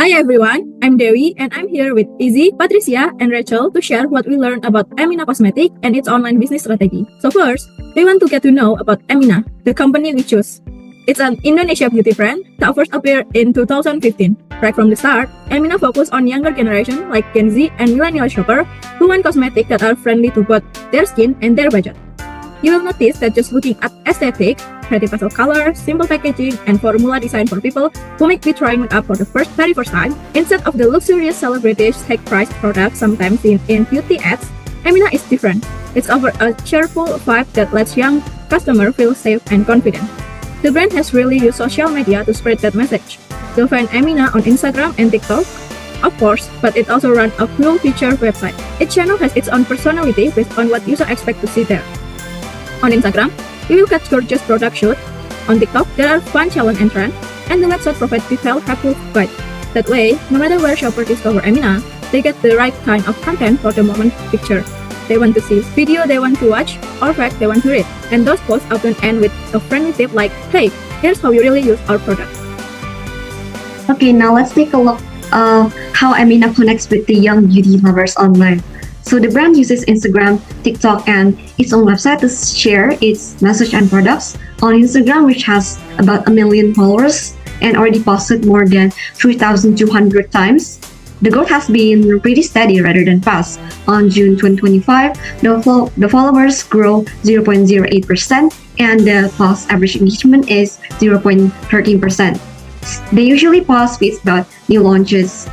Hi everyone, I'm Dewi and I'm here with Izzy, Patricia, and Rachel to share what we learned about Emina Cosmetic and its online business strategy. So first, we want to get to know about Emina, the company we choose. It's an Indonesia beauty brand that first appeared in 2015. Right from the start, Emina focused on younger generation like Gen Z and millennial shopper who want cosmetics that are friendly to both their skin and their budget. You will notice that just looking at aesthetic, pretty pastel colors, simple packaging, and formula design for people who might be trying makeup for the very first time, instead of the luxurious celebrities high-priced products sometimes seen in beauty ads, Emina is different. It's over a cheerful vibe that lets young customers feel safe and confident. The brand has really used social media to spread that message. You'll find Emina on Instagram and TikTok, of course, but it also runs a full-featured website. Each channel has its own personality based on what users expect to see there. On Instagram, you will catch gorgeous product shoot. On TikTok, there are fun challenge and trends, and the website provides detailed, helpful guide. That way, no matter where shoppers discover Emina, they get the right kind of content for the moment picture they want to see, video they want to watch, or fact they want to read. And those posts often end with a friendly tip like, "Hey, here's how you really use our product." Okay, now let's take a look how Emina connects with the young beauty lovers online. So the brand uses Instagram, TikTok, and its own website to share its message and products. On Instagram, which has about 1 million followers and already posted more than 3,200 times, the growth has been pretty steady rather than fast. On June 2025, the followers grow 0.08% and the post average engagement is 0.13%. They usually post feeds about new launches,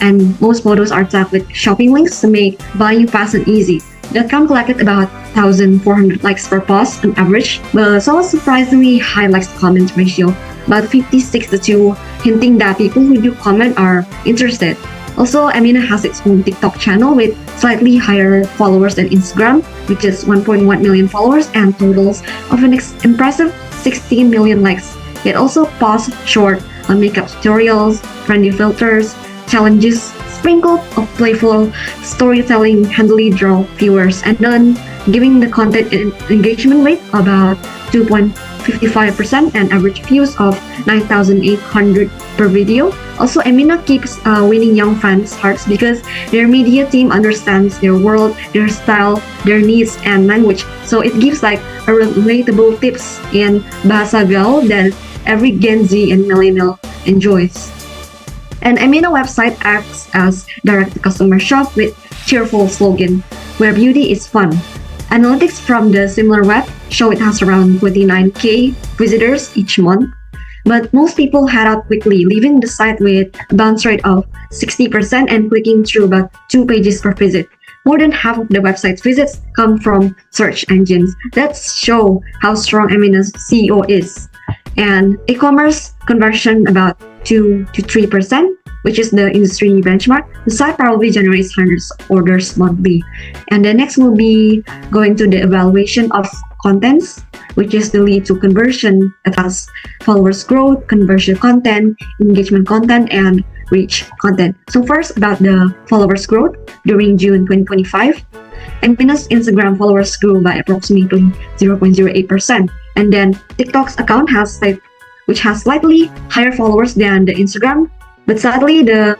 and most photos are tagged with shopping links to make buying fast and easy. The account collected about 1,400 likes per post on average, but saw a surprisingly high likes to comment ratio, about 56:2, hinting that people who do comment are interested. Also, Emina has its own TikTok channel with slightly higher followers than Instagram, which is 1.1 million followers and totals of an impressive 16 million likes. It also posts short on makeup tutorials, trendy filters, challenges, sprinkle of playful storytelling handily draw viewers, and then giving the content an engagement rate about 2.55% and average views of 9,800 per video. Also, Emina keeps winning young fans' hearts because their media team understands their world, their style, their needs, and language. So it gives like a relatable tips in Bahasa Gaul that every Gen Z and millennial enjoys. And Emina website acts as direct-to-customer shop with cheerful slogan, where beauty is fun. Analytics from the similar web show it has around 29K visitors each month, but most people head out quickly, leaving the site with a bounce rate of 60% and clicking through about 2 pages per visit. More than half of the website's visits come from search engines. That show how strong Emina's CEO is. And e-commerce conversion about 2 to 3%, which is the industry benchmark. The site probably generates hundreds of orders monthly. And the next will be going to the evaluation of contents, which is the lead to conversion that has followers growth, conversion content, engagement content, and reach content. So first, about the followers growth during June 2025, Emina's Instagram followers grew by approximately 0.08%. And then TikTok's account which has slightly higher followers than the Instagram, but sadly the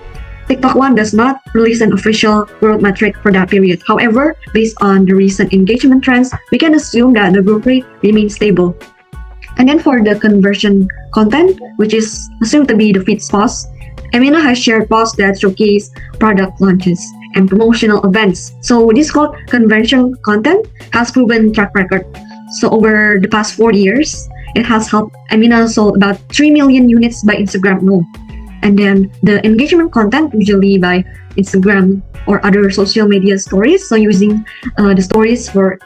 TikTok one does not release an official growth metric for that period. However, based on the recent engagement trends, we can assume that the growth rate remains stable. And then for the conversion content, which is assumed to be the feeds posts, Emina has shared posts that showcase product launches and promotional events. So this called conventional content has proven track record. So over the past 4 years, it has helped Emina sold about 3 million units by Instagram alone. And then the engagement content usually by Instagram or other social media stories. So using the stories for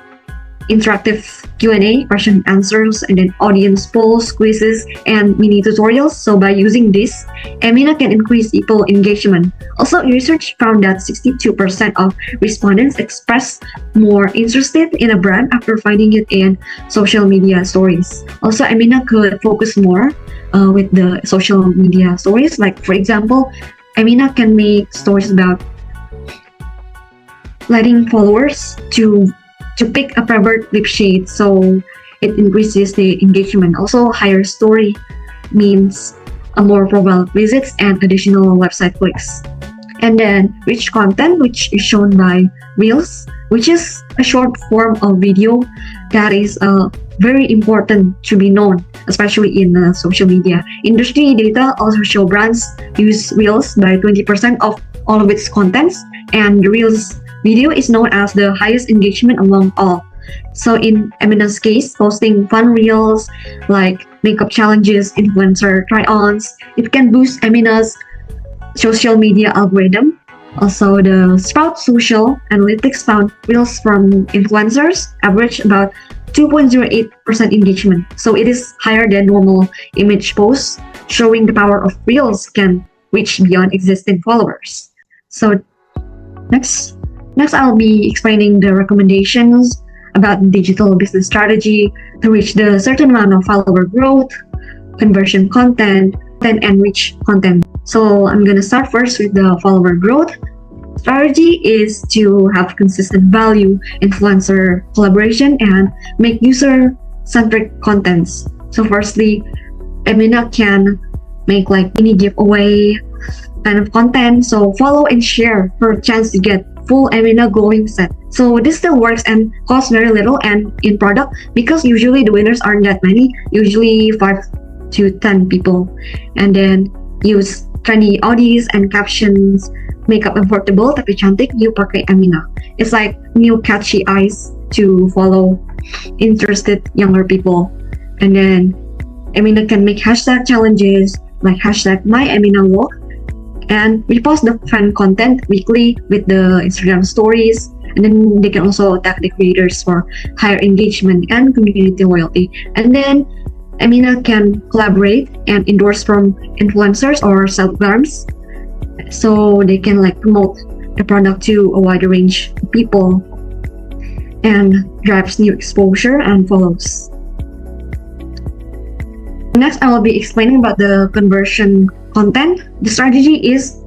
interactive Q&A, question and answers, and then audience polls, quizzes, and mini tutorials. So by using this, Emina can increase people engagement. Also, research found that 62% of respondents expressed more interested in a brand after finding it in social media stories. Also, Emina could focus more with the social media stories. Like for example, Emina can make stories about letting followers to pick a preferred lip shade, so it increases the engagement. Also, higher story means a more profile visits and additional website clicks. And then rich content, which is shown by Reels, which is a short form of video that is very important to be known, especially in social media. Industry data also show brands use Reels by 20% of all of its contents, and Reels video is known as the highest engagement among all. So in Emina's case, posting fun reels like makeup challenges, influencer try-ons, it can boost Emina's social media algorithm. Also, the Sprout Social Analytics found reels from influencers average about 2.08% engagement. So it is higher than normal image posts, showing the power of reels can reach beyond existing followers. So next I'll be explaining the recommendations about digital business strategy to reach the certain amount of follower growth, conversion content, and rich content. So I'm gonna start first with the follower growth. Strategy is to have consistent value, influencer collaboration, and make user-centric contents. So firstly, Emina can make like mini giveaway kind of content. So follow and share for a chance to get full Emina glowing set. So this still works and costs very little and in product because usually the winners aren't that many, usually 5 to 10 people. And then use trendy audios and captions, makeup affordable tapi cantik, you pakai Emina. It's like new catchy eyes to follow interested younger people. And then Emina can make hashtag challenges like hashtag #MyEminaLook and repost the fan content weekly with the Instagram stories. And then they can also tag the creators for higher engagement and community loyalty. And then Emina can collaborate and endorse from influencers or self-brands, so they can like promote the product to a wider range of people and drives new exposure and follows. Next, I will be explaining about the conversion content. The strategy is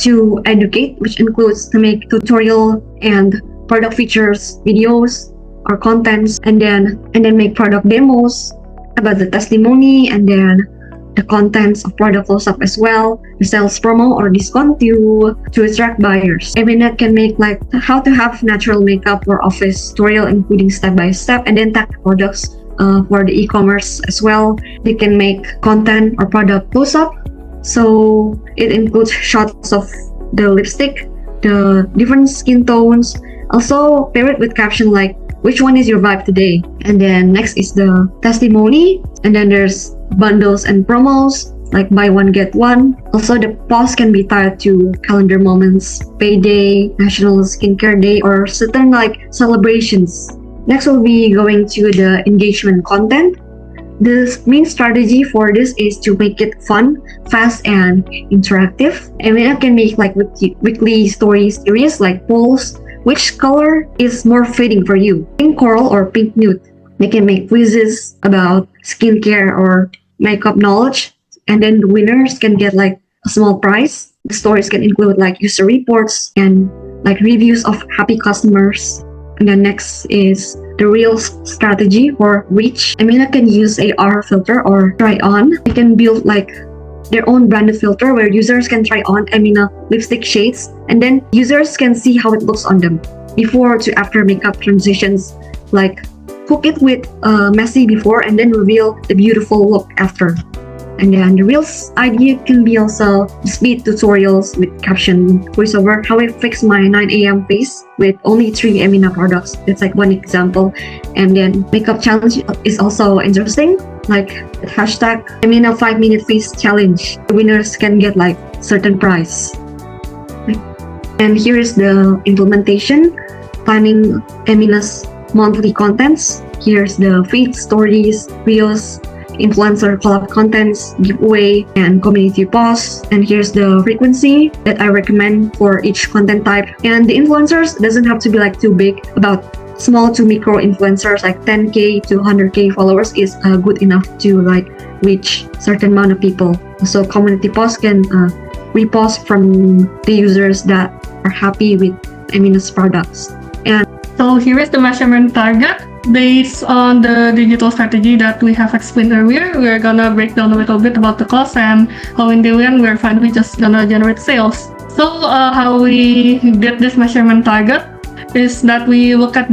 to educate, which includes to make tutorial and product features videos or contents, and then make product demos about the testimony, and then the contents of product close-up as well, the sales promo or discount to attract buyers. Emina can make like how to have natural makeup or office tutorial including step-by-step, and then tag products for the e-commerce as well. They can make content or product close-up, so it includes shots of the lipstick, the different skin tones, also pair it with caption like which one is your vibe today. And then next is the testimony, and then there's bundles and promos like buy one get one. Also the post can be tied to calendar moments, payday, national skincare day, or certain like celebrations. Next we'll be going to the engagement content. The main strategy for this is to make it fun, fast, and interactive. Emina can make like weekly story series like polls. Which color is more fitting for you? Pink coral or pink nude? They can make quizzes about skincare or makeup knowledge, and then the winners can get like a small prize. The stories can include like user reports and like reviews of happy customers. And then next is the Reels strategy for reach. Emina can use AR filter or try on. They can build like their own branded filter where users can try on Emina lipstick shades, and then users can see how it looks on them before to after makeup transitions, like cook it with messy before and then reveal the beautiful look after. And then the Reels idea can be also speed tutorials with caption voiceover, how I fix my 9 a.m. face with only 3 Emina products. It's like one example. And then makeup challenge is also interesting, like hashtag Emina 5-minute face challenge. The winners can get like certain prize. And here is the implementation, planning Emina's monthly contents. Here's the feed, stories, reels, influencer collab contents, giveaway, and community posts. And here's the frequency that I recommend for each content type. And the influencers doesn't have to be like too big. About small to micro influencers like 10k to 100k followers is good enough to like reach certain amount of people. So community posts can repost from the users that are happy with Emina's products. And So here is the measurement target. Based on the digital strategy that we have explained earlier, we're gonna break down a little bit about the cost and how in the end we're finally just gonna generate sales. So how we get this measurement target is that we look at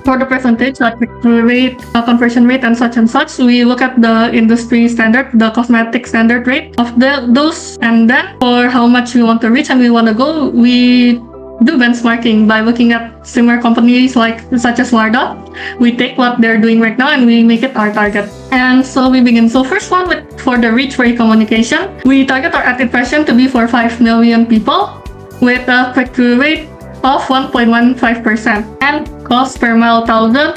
for the percentage, like click-through rate, conversion rate, and such, we look at the industry standard, the cosmetic standard rate of those, and then for how much we want to reach and we want to go, we do benchmarking by looking at similar companies such as Warda. We take what they're doing right now and we make it our target. And so we begin. So first one, for the reach for communication, we target our ad impression to be for 5 million people with a click-through rate of 1.15% and cost per mile 1,000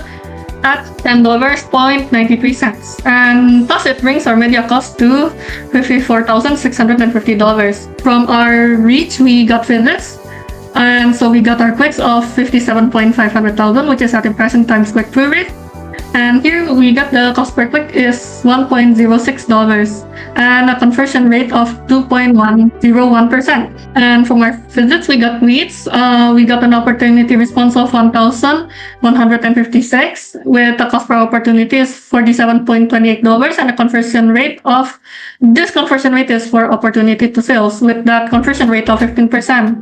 at $10.93. And thus it brings our media cost to $54,650. From our reach, we got visits. And so we got our clicks of 57,500,000, which is at impression times click-through rate. And here we got the cost per click is $1.06 and a conversion rate of 2.101%. And from our visits, we got leads. We got an opportunity response of 1,156 with a cost per opportunity is $47.28 and a conversion rate of, this conversion rate is for opportunity to sales with that conversion rate of 15%.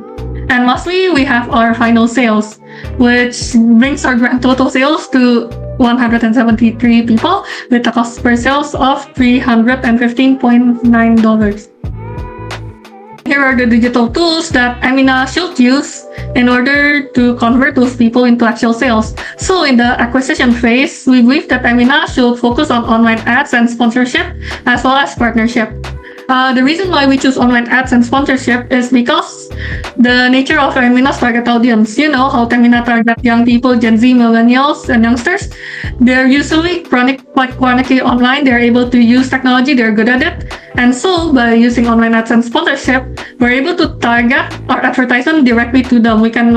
And lastly, we have our final sales, which brings our grand total sales to 173 people with a cost per sales of $315.9. Here are the digital tools that Emina should use in order to convert those people into actual sales. So in the acquisition phase, we believe that Emina should focus on online ads and sponsorship as well as partnership. The reason why we choose online ads and sponsorship is because the nature of Emina's target audience. You know how Emina target young people, Gen Z, millennials, and youngsters. They're usually chronically online. They're able to use technology. They're good at it. And so by using online ads and sponsorship, we're able to target our advertisement directly to them. We can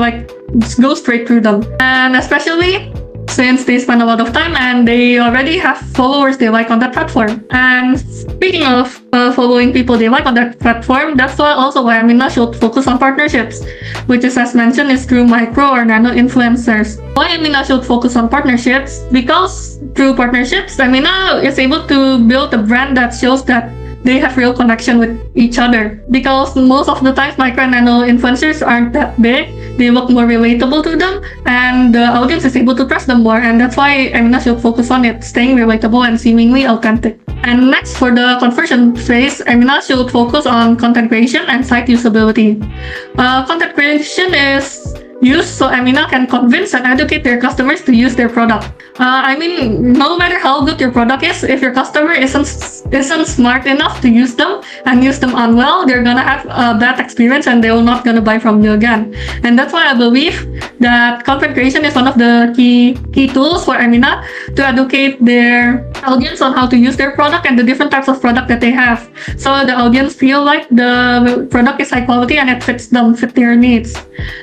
go straight through them. And especially since they spend a lot of time and they already have followers they like on that platform. And speaking of following people they like on that platform, that's why Emina should focus on partnerships, which is, as mentioned, is through micro or nano influencers. Why Emina should focus on partnerships? Because through partnerships, Emina is able to build a brand that shows that they have real connection with each other. Because most of the times, micro and nano influencers aren't that big. They look more relatable to them, and the audience is able to trust them more. And that's why Emina should focus on it, staying relatable and seemingly authentic. And next, for the conversion phase, Emina should focus on content creation and site usability. Content creation is used so Emina can convince and educate their customers to use their product. No matter how good your product is, if your customer isn't smart enough to use them and use them unwell, they're gonna have a bad experience and they're not gonna buy from you again. And that's why I believe that content creation is one of the key tools for Emina to educate their audience on how to use their product and the different types of product that they have. So the audience feel like the product is high quality and it fits their needs.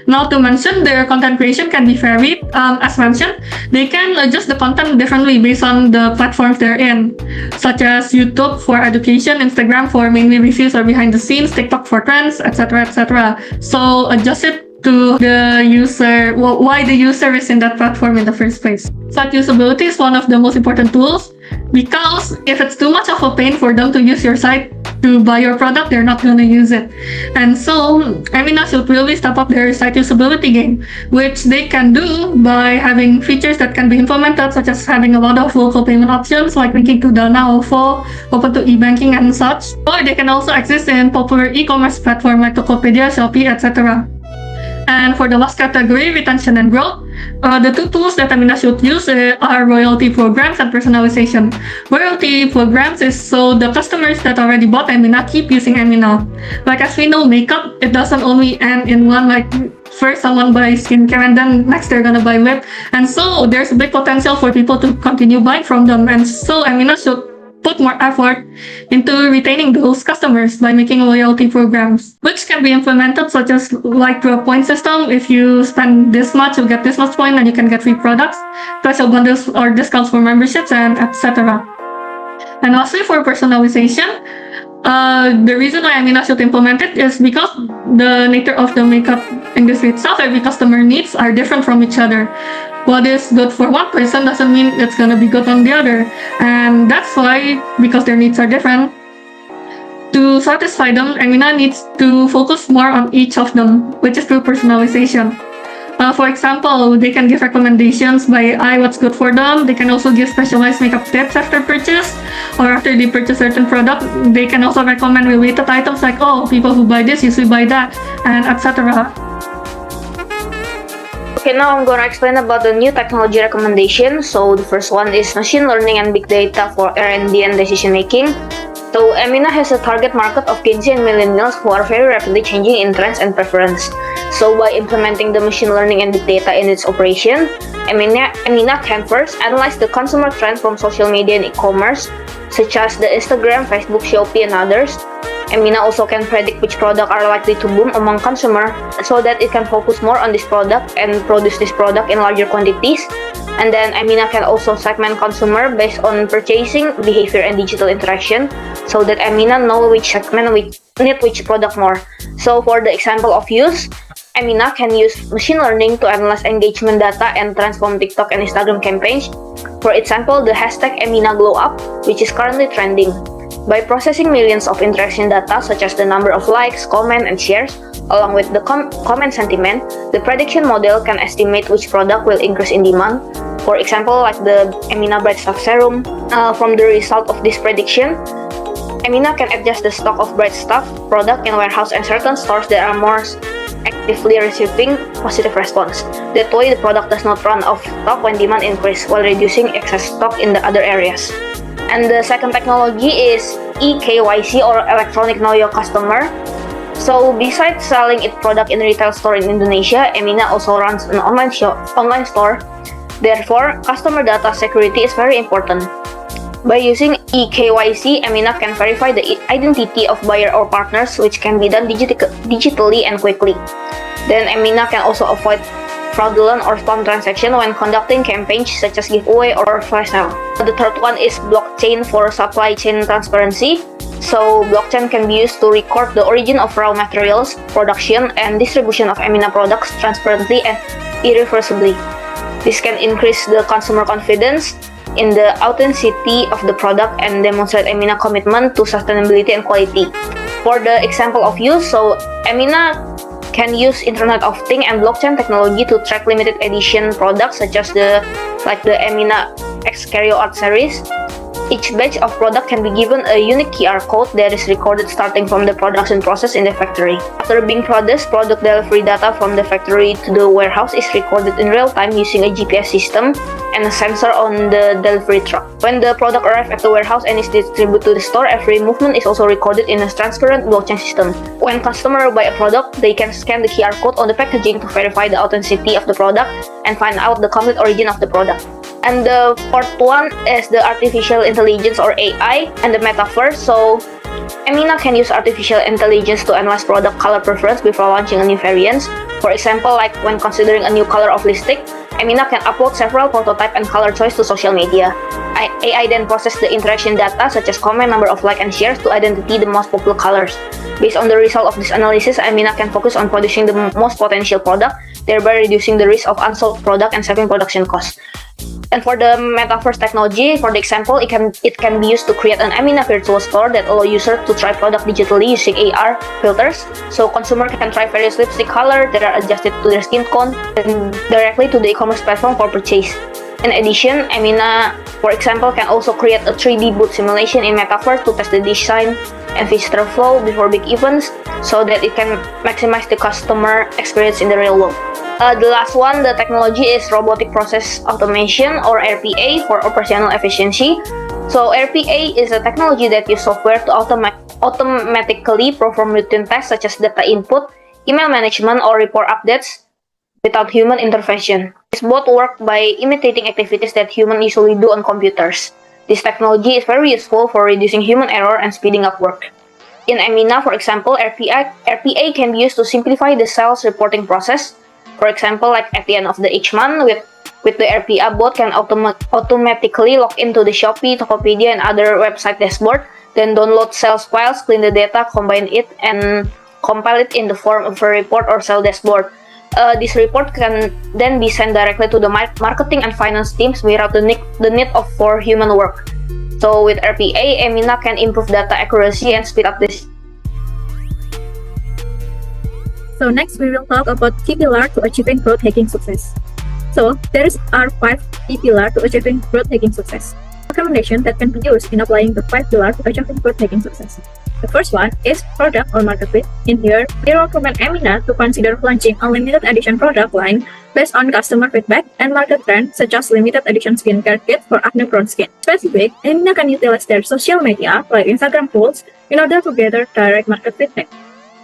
Not to mention, their content creation can be varied. As mentioned, they can adjust the content differently based on the platforms they're in, such as YouTube for education, Instagram for mainly reviews or behind the scenes, TikTok for trends, etc., etc. So adjust it to the user, why the user is in that platform in the first place. Site usability is one of the most important tools because if it's too much of a pain for them to use your site to buy your product, they're not going to use it. And so Emina should really step up their site usability game, which they can do by having features that can be implemented, such as having a lot of local payment options like linking to Dana, OVO, open to e-banking and such. Or they can also exist in popular e-commerce platforms like Tokopedia, Shopee, etc. And for the last category, retention and growth, the two tools that Emina should use are royalty programs and personalization. Royalty programs is so the customers that already bought Emina keep using Emina. Like as we know, makeup, it doesn't only end in one, like first someone buys skincare and then next they're gonna buy lip. And so there's a big potential for people to continue buying from them. And so Emina should put more effort into retaining those customers by making loyalty programs, which can be implemented such as like through a point system. If you spend this much, you'll get this much point and you can get free products, special bundles or discounts for memberships, and etc. And lastly, for personalization, The reason why Emina should implement it is because the nature of the makeup industry itself, every customer needs are different from each other. What is good for one person doesn't mean it's gonna be good on the other, and that's why, because their needs are different, to satisfy them, Emina needs to focus more on each of them, which is through personalization. For example, they can give recommendations by what's good for them. They can also give specialized makeup tips after purchase, or after they purchase certain product. They can also recommend related items like, oh, people who buy this usually buy that, and etc. Okay, now I'm gonna explain about the new technology recommendation. So the first one is machine learning and big data for R&D and decision making. So Emina has a target market of Gen Z and millennials who are very rapidly changing in trends and preference. So by implementing the machine learning and big data in its operation, Emina can first analyze the consumer trends from social media and e-commerce, such as the Instagram, Facebook, Shopee, and others. Emina also can predict which products are likely to boom among consumers, so that it can focus more on this product and produce this product in larger quantities. And then Emina can also segment consumer based on purchasing behavior and digital interaction, so that Emina know which segment need which product more. So for the example of use, Emina can use machine learning to analyze engagement data and transform TikTok and Instagram campaigns. For example, the hashtag Emina Glow Up, which is currently trending. By processing millions of interaction data, such as the number of likes, comments, and shares, along with the comment sentiment, the prediction model can estimate which product will increase in demand. For example, like the Emina Bright Stuff Serum. From the result of this prediction, Emina can adjust the stock of Bright Stuff product in warehouse and certain stores that are more actively receiving positive response. That way, the product does not run off stock when demand increases, while reducing excess stock in the other areas. And the second technology is eKYC, or Electronic Know Your Customer. So besides selling its product in retail store in Indonesia, Emina also runs an online store. Therefore, customer data security is very important. By using eKYC, Emina can verify the identity of buyer or partners, which can be done digitally and quickly. Then Emina can also avoid fraudulent or spam transaction when conducting campaigns such as giveaway or flash sale. The third one is blockchain for supply chain transparency. So blockchain can be used to record the origin of raw materials, production, and distribution of Emina products transparently and irreversibly. This can increase the consumer confidence in the authenticity of the product and demonstrate Emina commitment to sustainability and quality. For the example of use, so Emina can use Internet of Things and blockchain technology to track limited edition products such as the Emina X Carry Art series. Each batch of product can be given a unique QR code that is recorded starting from the production process in the factory. After being produced, product delivery data from the factory to the warehouse is recorded in real time using a GPS system and a sensor on the delivery truck. When the product arrives at the warehouse and is distributed to the store, every movement is also recorded in a transparent blockchain system. When customers buy a product, they can scan the QR code on the packaging to verify the authenticity of the product and find out the complete origin of the product. And the fourth one is the artificial intelligence, or AI, and the metaverse. So Emina can use artificial intelligence to analyze product color preference before launching a new variant. For example, like when considering a new color of lipstick, Emina can upload several prototype and color choice to social media. AI then process the interaction data such as comment, number of likes and shares to identify the most popular colors. Based on the result of this analysis, Emina can focus on producing the most potential product, thereby reducing the risk of unsold product and saving production costs. And for the metaverse technology, for the example, it can be used to create an Emina virtual store that allow users to try product digitally using AR filters. So consumer can try various lipstick colors that are adjusted to their skin tone and directly to the e-commerce platform for purchase. In addition, Emina, for example, can also create a 3D booth simulation in metaverse to test the design and visitor flow before big events, so that it can maximize the customer experience in the real world. The last one, the technology is robotic process automation, or RPA, for operational efficiency. So RPA is a technology that uses software to automatically perform routine tasks such as data input, email management, or report updates without human intervention. It's both work by imitating activities that humans usually do on computers. This technology is very useful for reducing human error and speeding up work. In Emina, for example, RPA can be used to simplify the sales reporting process. For example, like at the end of each month, with the RPA bot can automatically log into the Shopee, Tokopedia, and other website dashboard then download sales files, clean the data, combine it, and compile it in the form of a report or sales dashboard. This report can then be sent directly to the marketing and finance teams without the need for human work. So with RPA, Emina can improve data accuracy and speed up this. So next we will talk about key pillars to achieving growth hacking success. So there are 5 key pillars to achieving growth hacking success. Recommendation that can be used in applying the 5 pillars to achieving growth hacking success. The first one is product or market fit. In here, we recommend Emina to consider launching a limited edition product line based on customer feedback and market trends such as limited edition skincare kit for acne-prone skin. Specific, Emina can utilize their social media like Instagram posts in order to gather direct market feedback.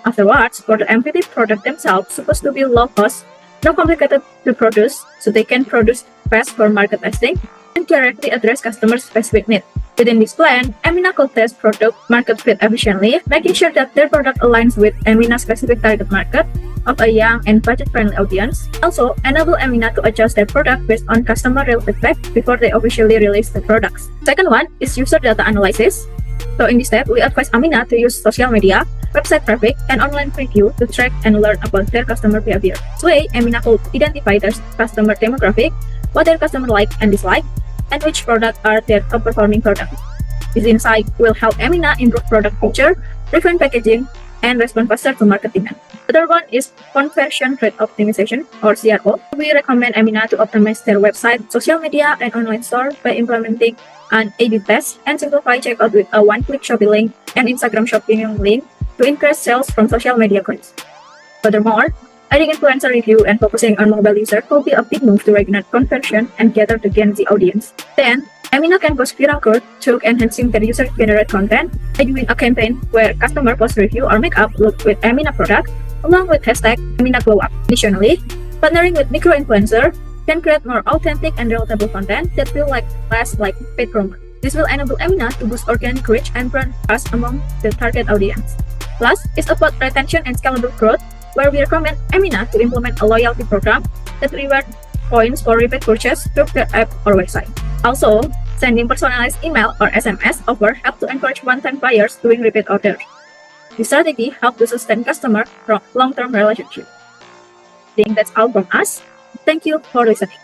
Afterwards, for the MVP product themselves, supposed to be low cost, not complicated to produce, so they can produce fast for market testing and directly address customer specific needs. Within this plan, Emina could test product market fit efficiently, making sure that their product aligns with Emina's specific target market of a young and budget-friendly audience. Also, enable Emina to adjust their product based on customer real feedback before they officially release the products. Second one is user data analysis. So in this step, we advise Emina to use social media, website traffic, and online review to track and learn about their customer behavior. This way, Emina could identify their customer demographic, what their customer like and dislike, and which products are their top performing products. This insight will help Emina improve product feature, refine packaging, and respond faster to market demand. The third one is conversion rate optimization or CRO. We recommend Emina to optimize their website, social media, and online store by implementing an A/B test and simplify checkout with a one-click shopping link and Instagram shopping link to increase sales from social media clicks. Furthermore, adding influencer review and focusing on mobile user will be a big move to reignite conversion and gather the Gen Z audience. Then, Emina can boost viral growth through enhancing their user-generated content by doing a campaign where customer post review or makeup look with Emina product along with hashtag Emina Glow Up. Additionally, partnering with micro-influencer can create more authentic and relatable content that feel less like paid promo. This will enable Emina to boost organic reach and brand trust among the target audience. Last is about retention and scalable growth, where we recommend Emina to implement a loyalty program that rewards points for repeat purchase through their app or website. Also, sending personalized email or SMS offer help to encourage one-time buyers doing repeat orders. This strategy helps to sustain customer from long-term relationship. I think that's all from us. Thank you for listening.